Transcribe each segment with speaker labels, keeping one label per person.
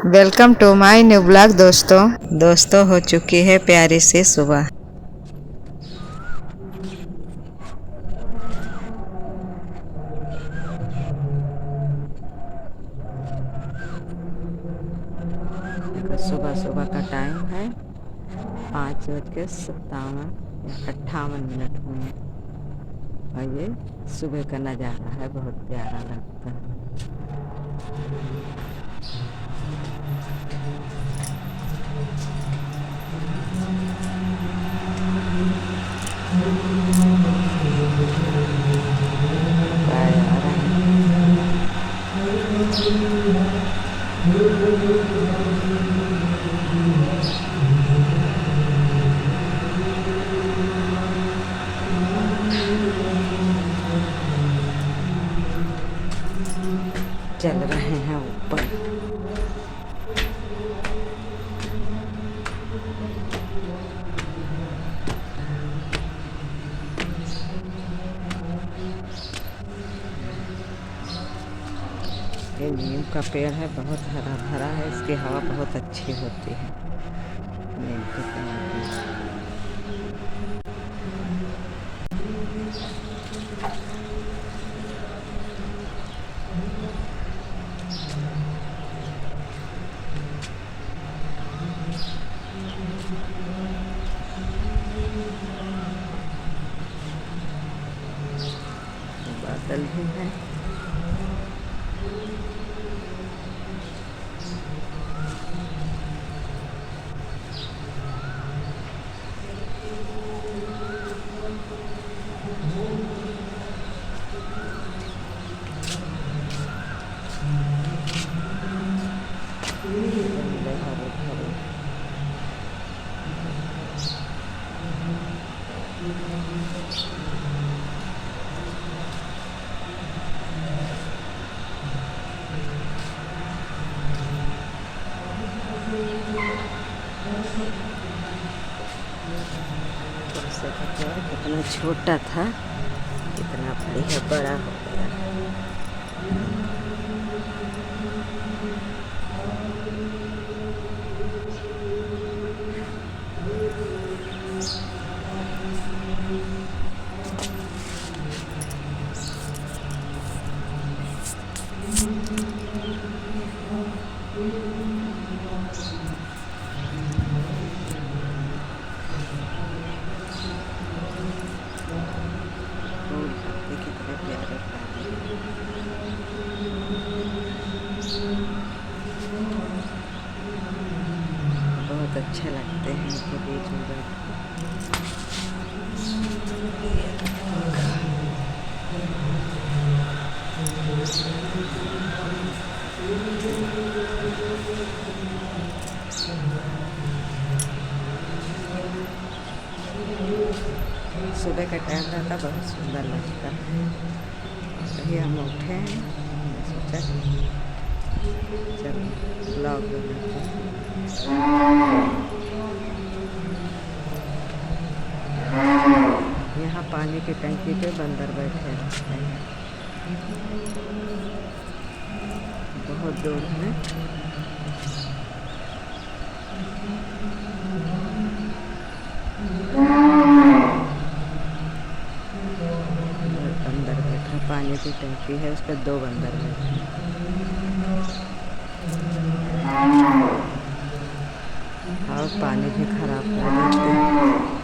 Speaker 1: Welcome to my new blog. दोस्तों हो चुकी है प्यारी सी सुबह। देखो सुबह सुबह का टाइम है 5:57 या 58 हुए और ये सुबह का नज़ारा है, बहुत प्यारा लगता है। चल रहे हैं ऊपर। ये नीम का पेड़ है, बहुत हरा भरा है, इसकी हवा बहुत अच्छी होती है। नीम के पेड़ की बादल भी है। कितना छोटा था, कितना बढ़िया बड़ा हो गया। बहुत अच्छे लगते हैं इनके बीच में बैठ। सुबह का टाइम रहता, बहुत सुंदर लगता है। अभी हम उठे हैं, सोचा चलो ब्लॉग बनाते हैं। यहाँ पानी की टंकी पे बंदर बैठे रहते हैं, बहुत दूर है। बंदर बैठा, पानी की टंकी है, उस पर 2 बंदर बैठे। और पानी भी खराब कर देते हैं।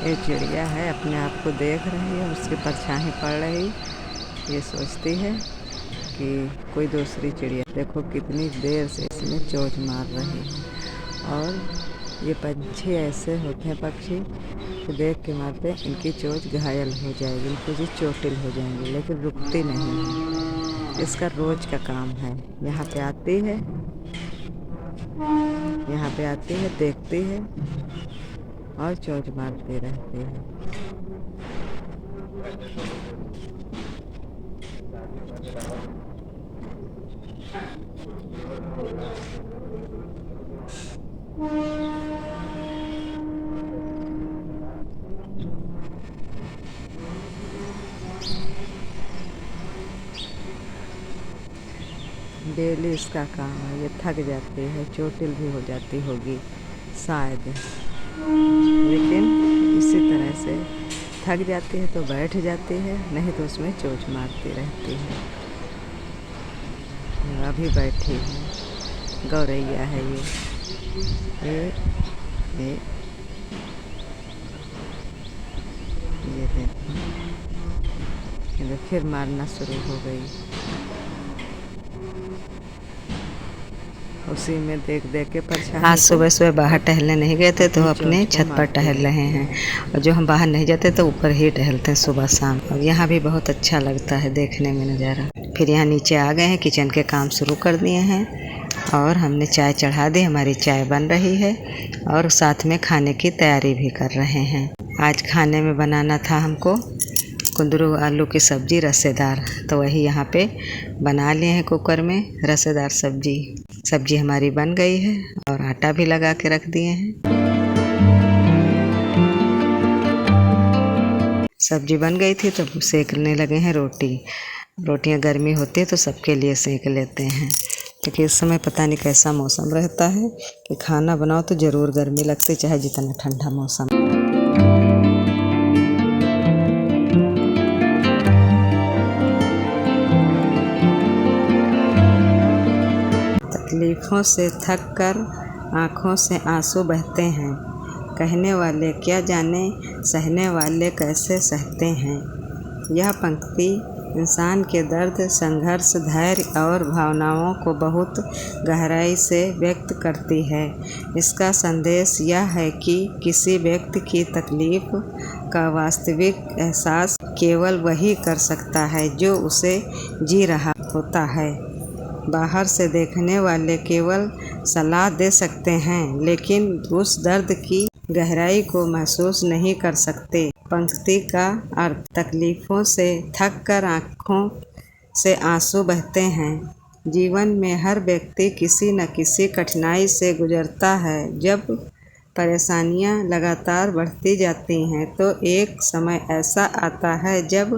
Speaker 1: ये चिड़िया है, अपने आप को देख रही है, उसकी परछाई पड़ रही। ये सोचती है कि कोई दूसरी चिड़िया। देखो कितनी देर से इसमें चोंच मार रही। और ये पंछी ऐसे होते हैं पक्षी कि देख के मारते इनकी चोंच घायल हो जाएगी, इनको जी चोटिल हो जाएंगी, लेकिन रुकती नहीं है। इसका रोज का काम है। यहाँ पे आती है, देखती है और चोंच मारती रहती है। डेली इसका काम है। ये थक जाती है, चोटिल भी हो जाती होगी शायद, लेकिन इसी तरह से थक जाती है तो बैठ जाती है, नहीं तो उसमें चोंच मारती रहती है। अभी बैठी है, गौरैया है ये देखो, फिर मारना शुरू हो गई। उसी में देख देख के परेशान। आज सुबह बाहर टहलने नहीं गए थे तो अपने छत पर टहल रहे हैं, और जो हम बाहर नहीं जाते तो ऊपर ही टहलते हैं सुबह शाम। और यहाँ भी बहुत अच्छा लगता है देखने में नज़ारा। फिर यहाँ नीचे आ गए हैं, किचन के काम शुरू कर दिए हैं और हमने चाय चढ़ा दी। हमारी चाय बन रही है और साथ में खाने की तैयारी भी कर रहे हैं। आज खाने में बनाना था हमको कुंदरू आलू की सब्ज़ी रसेदार, तो वही यहाँ पे बना लिए हैं कुकर में रसेदार सब्ज़ी हमारी बन गई है और आटा भी लगा के रख दिए हैं। सब्ज़ी बन गई थी तो सेकने लगे हैं रोटियां गर्मी होती है तो सबके लिए सेक लेते हैं, क्योंकि इस समय पता नहीं कैसा मौसम रहता है कि खाना बनाओ तो ज़रूर गर्मी लगती, चाहे जितना ठंडा मौसम। तकलीफ़ों से थककर आँखों से आंसू बहते हैं, कहने वाले क्या जाने सहने वाले कैसे सहते हैं। यह पंक्ति इंसान के दर्द, संघर्ष, धैर्य और भावनाओं को बहुत गहराई से व्यक्त करती है। इसका संदेश यह है कि किसी व्यक्ति की तकलीफ़ का वास्तविक एहसास केवल वही कर सकता है जो उसे जी रहा होता है। बाहर से देखने वाले केवल सलाह दे सकते हैं, लेकिन उस दर्द की गहराई को महसूस नहीं कर सकते। पंक्ति का अर्थ: तकलीफ़ों से थककर आँखों से आंसू बहते हैं। जीवन में हर व्यक्ति किसी न किसी कठिनाई से गुजरता है। जब परेशानियां लगातार बढ़ती जाती हैं तो एक समय ऐसा आता है जब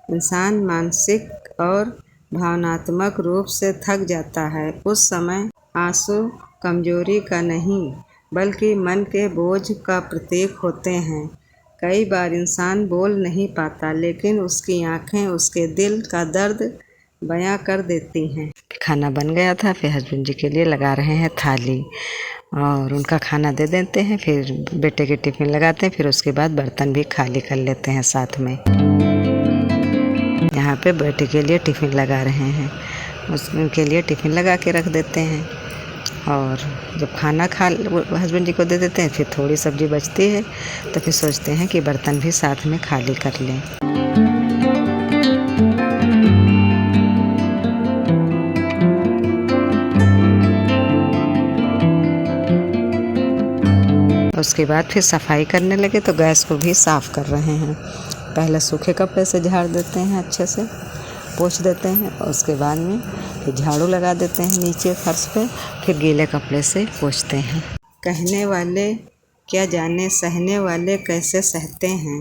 Speaker 1: इंसान मानसिक और भावनात्मक रूप से थक जाता है। उस समय आंसू कमजोरी का नहीं बल्कि मन के बोझ का प्रतीक होते हैं। कई बार इंसान बोल नहीं पाता, लेकिन उसकी आंखें उसके दिल का दर्द बयां कर देती हैं। खाना बन गया था, फिर हस्बैंड जी के लिए लगा रहे हैं थाली और उनका खाना दे देते हैं, फिर बेटे के टिफ़िन लगाते हैं, फिर उसके बाद बर्तन भी खाली कर लेते हैं साथ में। यहाँ पे बेटे के लिए टिफ़िन लगा रहे हैं, उसके लिए टिफ़िन लगा के रख देते हैं और जब खाना हस्बैंड जी को दे देते हैं, फिर थोड़ी सब्ज़ी बचती है तो फिर सोचते हैं कि बर्तन भी साथ में खाली कर लें। उसके बाद फिर सफाई करने लगे तो गैस को भी साफ़ कर रहे हैं। पहले सूखे कपड़े से झाड़ देते हैं, अच्छे से पोंछ देते हैं और उसके बाद में फिर झाड़ू लगा देते हैं नीचे फर्श पे, फिर गीले कपड़े से पोंछते हैं। कहने वाले क्या जाने सहने वाले कैसे सहते हैं।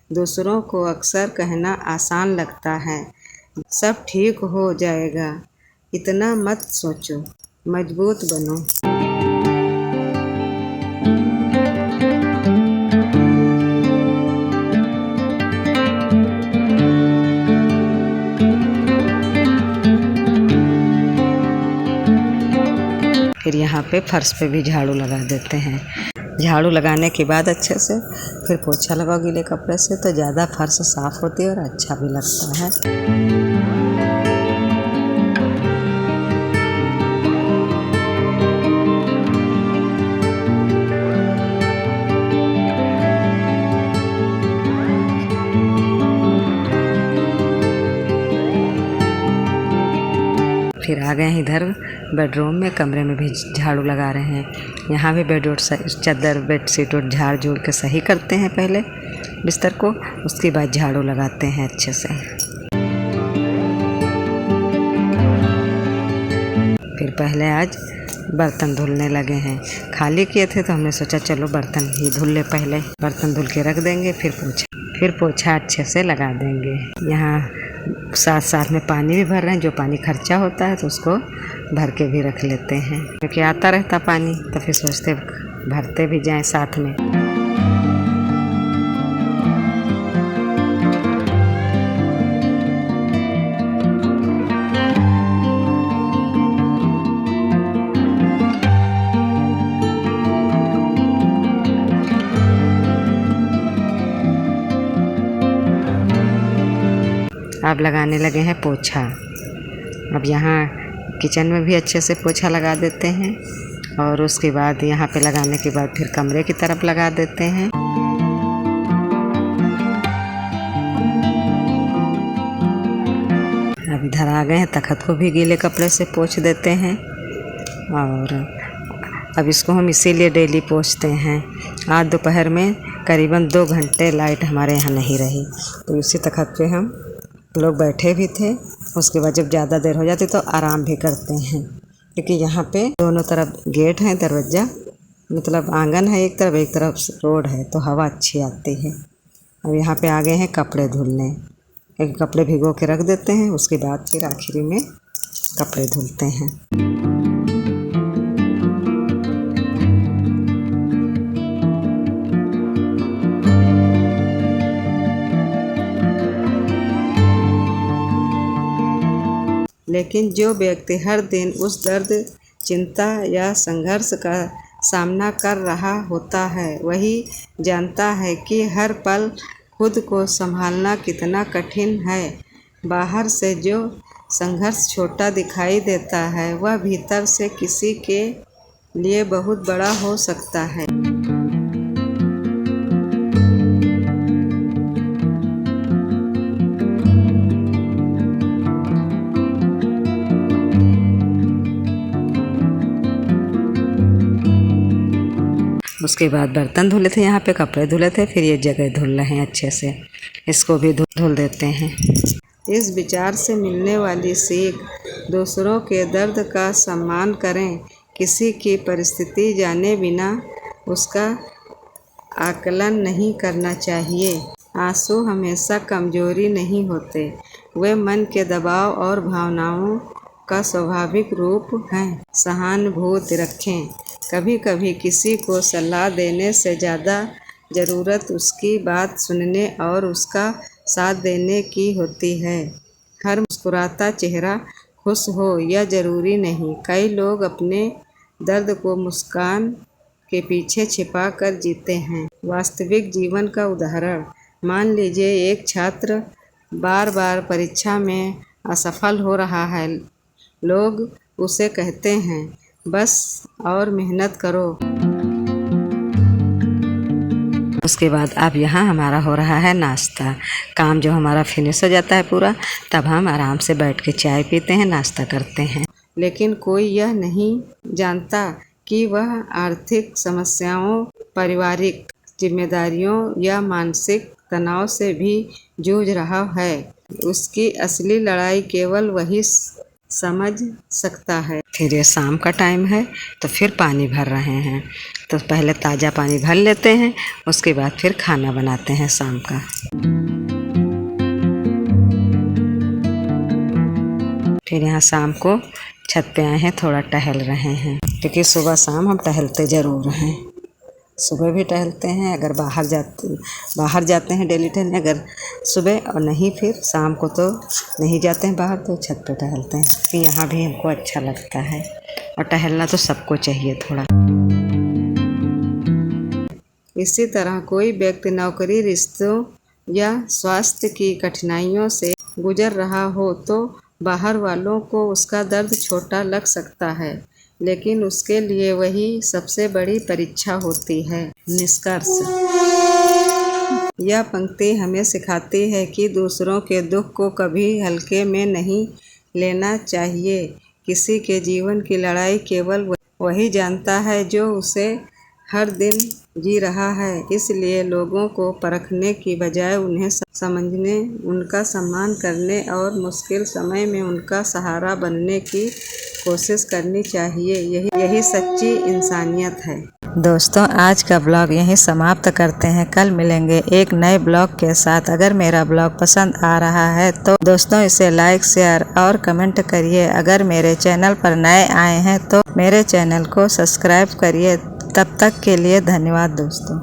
Speaker 1: दूसरों को अक्सर कहना आसान लगता है, सब ठीक हो जाएगा, इतना मत सोचो, मजबूत बनो। फिर यहाँ पे फर्श पे भी झाड़ू लगा देते हैं। झाड़ू लगाने के बाद अच्छे से फिर पोछा लगाओ गीले कपड़े से, तो ज़्यादा फर्श साफ़ होती है और अच्छा भी लगता है। फिर आ गए हैं इधर बेडरूम में, कमरे में भी झाड़ू लगा रहे हैं। यहाँ भी बेड और चादर बेडशीट और झाड़ झूड़ के सही करते हैं पहले बिस्तर को, उसके बाद झाड़ू लगाते हैं अच्छे से। फिर पहले आज बर्तन धुलने लगे हैं। खाली किए थे तो हमने सोचा चलो बर्तन ही धुल ले, पहले बर्तन धुल के रख देंगे, फिर पोछा अच्छे से लगा देंगे। यहाँ साथ साथ में पानी भी भर रहे हैं, जो पानी खर्चा होता है तो उसको भर के भी रख लेते हैं, क्योंकि आता रहता पानी, तो फिर सोचते भरते भी जाएं साथ में। अब लगाने लगे हैं पोछा। अब यहाँ किचन में भी अच्छे से पोछा लगा देते हैं, और उसके बाद यहाँ पे लगाने के बाद फिर कमरे की तरफ लगा देते हैं। अब इधर आ गए हैं, तखत को भी गीले कपड़े से पोंछ देते हैं, और अब इसको हम इसीलिए डेली पोंछते हैं। आज दोपहर में करीबन 2 घंटे लाइट हमारे यहाँ नहीं रही, तो उसी तखत पे हम लोग बैठे भी थे। उसके बाद जब ज़्यादा देर हो जाती तो आराम भी करते हैं, क्योंकि यहाँ पे दोनों तरफ गेट है, दरवाज़ा मतलब आंगन है एक तरफ रोड है, तो हवा अच्छी आती है। अब यहाँ पे आ गए हैं कपड़े धुलने। एक कपड़े भिगो के रख देते हैं, उसके बाद फिर आखिरी में कपड़े धुलते हैं। लेकिन जो व्यक्ति हर दिन उस दर्द, चिंता या संघर्ष का सामना कर रहा होता है, वही जानता है कि हर पल खुद को संभालना कितना कठिन है। बाहर से जो संघर्ष छोटा दिखाई देता है, वह भीतर से किसी के लिए बहुत बड़ा हो सकता है। उसके बाद बर्तन धुले थे, यहाँ पे कपड़े धुले थे, फिर ये जगह धुल रहे हैं अच्छे से, इसको भी धुल देते हैं। इस विचार से मिलने वाली सीख, दूसरों के दर्द का सम्मान करें, किसी की परिस्थिति जाने बिना उसका आकलन नहीं करना चाहिए। आंसू हमेशा कमजोरी नहीं होते, वे मन के दबाव और भावनाओं का स्वाभाविक रूप हैं। सहानुभूति रखें। कभी कभी किसी को सलाह देने से ज़्यादा ज़रूरत उसकी बात सुनने और उसका साथ देने की होती है। हर मुस्कुराता चेहरा खुश हो यह ज़रूरी नहीं। कई लोग अपने दर्द को मुस्कान के पीछे छिपा कर जीते हैं। वास्तविक जीवन का उदाहरण, मान लीजिए एक छात्र बार बार परीक्षा में असफल हो रहा है। लोग उसे कहते हैं बस और मेहनत करो। उसके बाद अब यहाँ हमारा हो रहा है नाश्ता। काम जो हमारा फिनिश हो जाता है पूरा, तब हम आराम से बैठ के चाय पीते हैं, नाश्ता करते हैं। लेकिन कोई यह नहीं जानता कि वह आर्थिक समस्याओं, पारिवारिक जिम्मेदारियों या मानसिक तनाव से भी जूझ रहा है। उसकी असली लड़ाई केवल वही समझ सकता है। फिर ये शाम का टाइम है, तो फिर पानी भर रहे हैं। तो पहले ताज़ा पानी भर लेते हैं, उसके बाद फिर खाना बनाते हैं शाम का। फिर यहाँ शाम को छत पे आए हैं, थोड़ा टहल रहे हैं, क्योंकि सुबह शाम हम टहलते ज़रूर हैं। सुबह भी टहलते हैं, अगर बाहर जाते हैं डेली टहलने, अगर सुबह और नहीं फिर शाम को तो नहीं जाते हैं बाहर, तो छत पे टहलते हैं। कि यहाँ भी हमको अच्छा लगता है, और टहलना तो सबको चाहिए थोड़ा। इसी तरह कोई व्यक्ति नौकरी, रिश्तों या स्वास्थ्य की कठिनाइयों से गुजर रहा हो तो बाहर वालों को उसका दर्द छोटा लग सकता है, लेकिन उसके लिए वही सबसे बड़ी परीक्षा होती है। निष्कर्ष, यह पंक्ति हमें सिखाती है कि दूसरों के दुख को कभी हल्के में नहीं लेना चाहिए। किसी के जीवन की लड़ाई केवल वही जानता है जो उसे हर दिन जी रहा है। इसलिए लोगों को परखने की बजाय उन्हें समझने, उनका सम्मान करने और मुश्किल समय में उनका सहारा बनने की कोशिश करनी चाहिए। यही सच्ची इंसानियत है। दोस्तों, आज का ब्लॉग यहीं समाप्त करते हैं। कल मिलेंगे एक नए ब्लॉग के साथ। अगर मेरा ब्लॉग पसंद आ रहा है तो दोस्तों इसे लाइक, शेयर और कमेंट करिए। अगर मेरे चैनल पर नए आए हैं तो मेरे चैनल को सब्सक्राइब करिए। तब तक के लिए धन्यवाद दोस्तों।